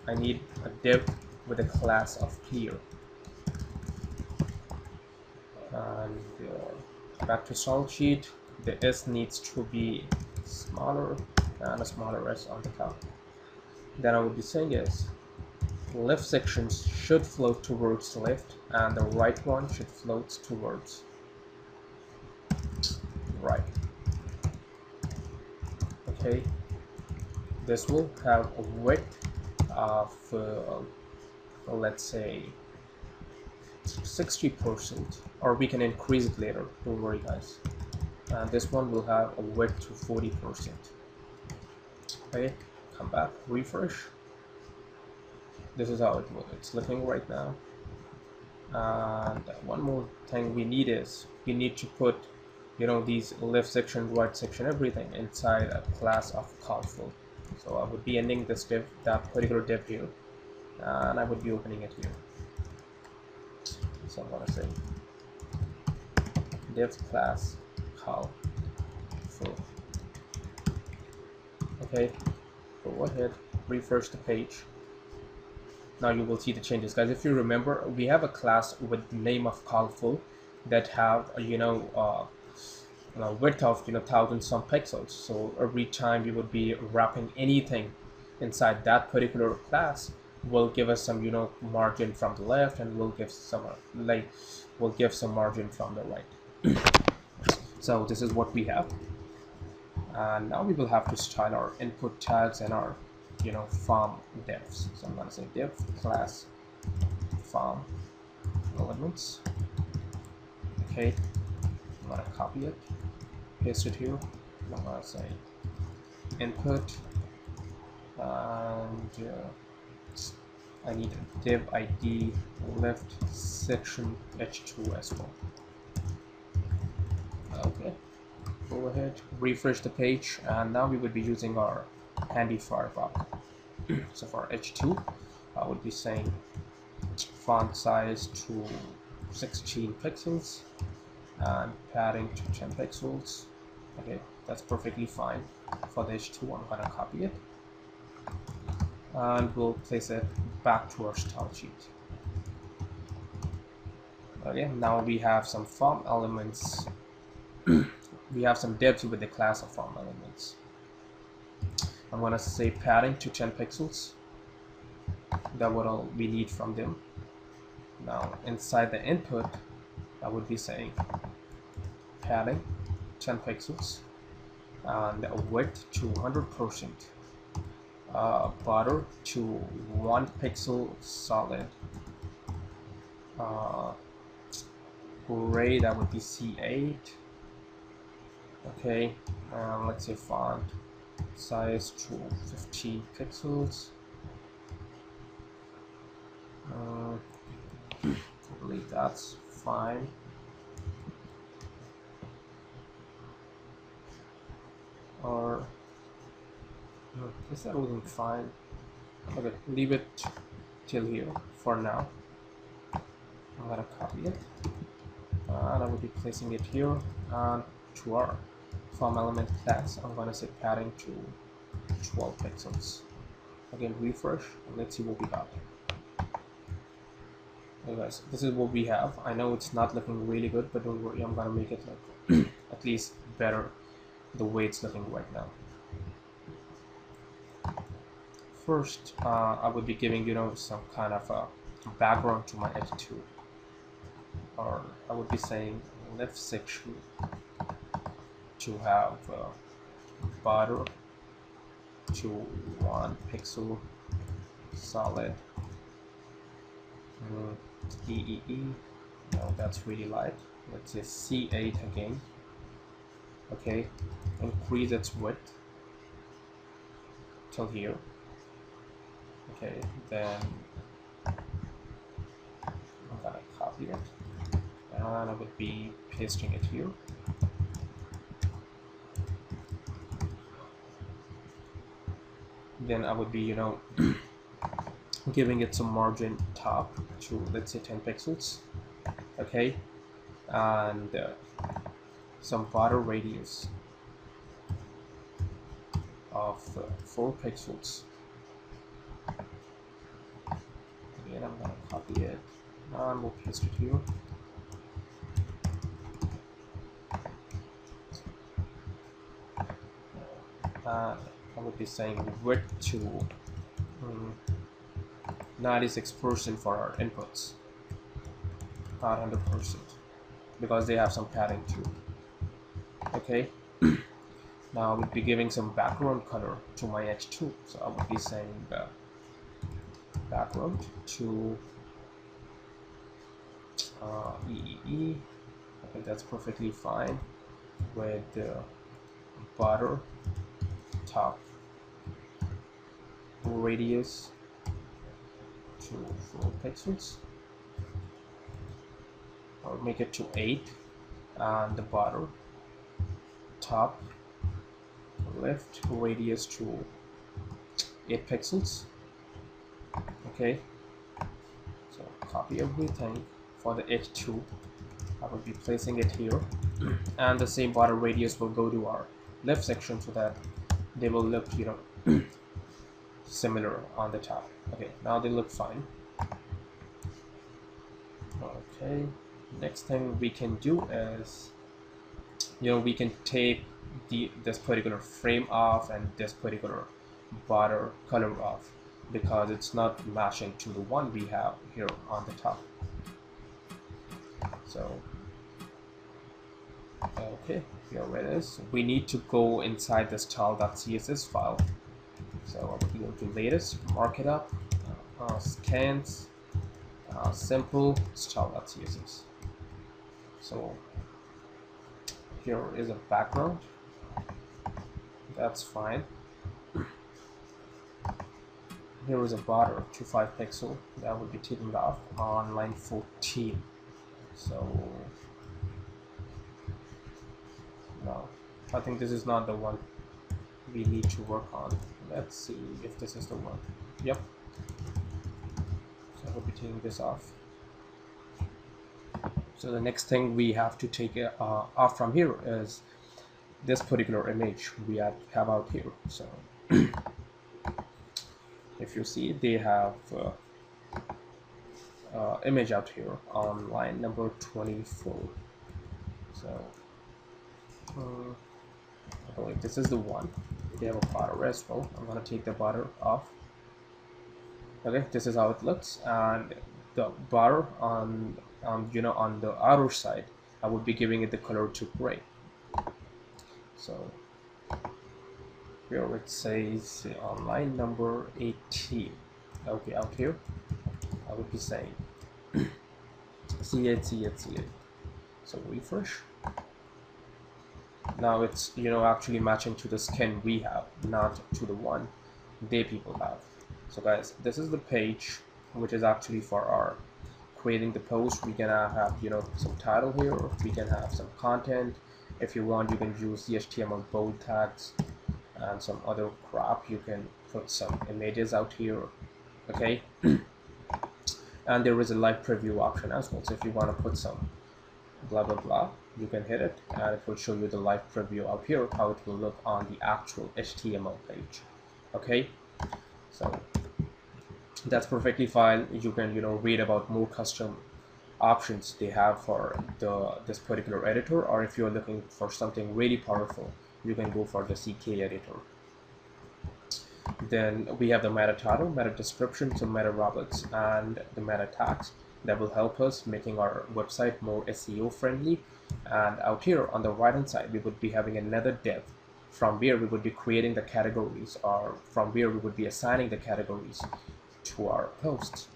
I need a div with a class of clear. And back to style sheet, the S needs to be smaller and a smaller S on the top. Then I would be saying is left sections should float towards the left and the right one should float towards right. Okay, this will have a width of let's say 60%, or we can increase it later, don't worry guys. And this one will have a width to 40%. Okay, come back, refresh. This is how it's looking right now. And one more thing we need is we need to put these left section, right section, everything inside a class of colorful. So I would be ending this div, that particular div here, and I would be opening it here. So I'm gonna say div class colorful. Okay, go ahead, refresh the page. Now you will see the changes, guys. If you remember, we have a class with the name of colorful that have width of 1000 some pixels. So every time you would be wrapping anything inside that particular class will give us some margin from the left, and will give some margin from the right. So this is what we have, and now we will have to style our input tags and our form divs. So I'm going to say div class form elements. Okay, I'm going to copy it, paste it here. I'm going to say input, and I need a div id left section h2 as well. Okay, go ahead, refresh the page, and now we would be using our handy Firefox. So for h2, I would be saying font size to 16 pixels and padding to 10 pixels. Okay, that's perfectly fine. For the h2, I'm gonna copy it, and we'll place it back to our style sheet. Okay, now we have some form elements. We have some divs with the class of form elements. I'm gonna say padding to 10 pixels. That what all we need from them. Now inside the input, I would be saying padding 10 pixels and width to 100%, border to 1 pixel solid, gray, that would be C8. Okay, let's say font size to 15 pixels. I believe that's fine. Or that wasn't fine. Okay, leave it till here for now. I'm gonna copy it, and I will be placing it here, and to our form element class I'm gonna say padding to 12 pixels. Again, refresh, and let's see what we got. Okay guys, this is what we have. I know it's not looking really good, but don't worry, I'm gonna make it look at least better the way it's looking right now. First, I would be giving some kind of a background to my h2, or I would be saying left section to have border to 1 pixel solid. No, that's really light. Let's say C8 again. Okay, increase its width till here. Okay, then I'm gonna copy it, and I would be pasting it here. Then I would be giving it some margin top to, let's say, 10 pixels. Okay, and some border radius of 4 pixels. copy it and we'll paste it here. I would be saying width to 96% for our inputs, not 100%, because they have some padding too. Okay. Now I would be giving some background color to my H2, so I would be saying background to EEE. I think that's perfectly fine with the border top radius to 4 pixels, or make it to 8, and the border top left radius to 8 pixels. Okay, so copy everything. For the H2 I will be placing it here, and the same border radius will go to our left section so that they will look, you know, similar on the top. Okay, now they look fine. Okay, next thing we can do is, you know, we can take this particular frame off and this particular border color off, because it's not matching to the one we have here on the top. So okay, here it is. We need to go inside this style.css file. So I will go to latest, mark it up, scans, simple style.css. So here is a background. That's fine. Here is a border to 5 pixel that will be taken off on line 14. So no, I think this is not the one we need to work on. Let's see if this is the one. Yep. So I will be taking this off. So the next thing we have to take off from here is this particular image we have out here. So if you see, they have image out here on line number 24. So I believe this is the one. They have a border as well. I'm going to take the border off. Okay, this is how it looks, and the border on you know, on the outer side, I would be giving it the color to gray. So here it says on line number 18. Okay, out here I would be saying C8. So refresh. Now it's, you know, actually matching to the skin we have, not to the one they people have. So guys, this is the page which is actually for our creating the post. We can have, you know, some title here. We can have some content. If you want, you can use the HTML bold tags and some other crap. You can put some images out here. Okay. And there is a live preview option as well. So if you want to put some blah blah blah, you can hit it and it will show you the live preview out here, how it will look on the actual HTML page. Okay, so that's perfectly fine. You can, you know, read about more custom options they have for this particular editor, or if you're looking for something really powerful, you can go for the CK editor. Then we have the meta title, meta description, so meta robots, and the meta tags that will help us making our website more SEO friendly. And out here on the right hand side, we would be having another div from where we would be creating the categories, or from where we would be assigning the categories to our posts.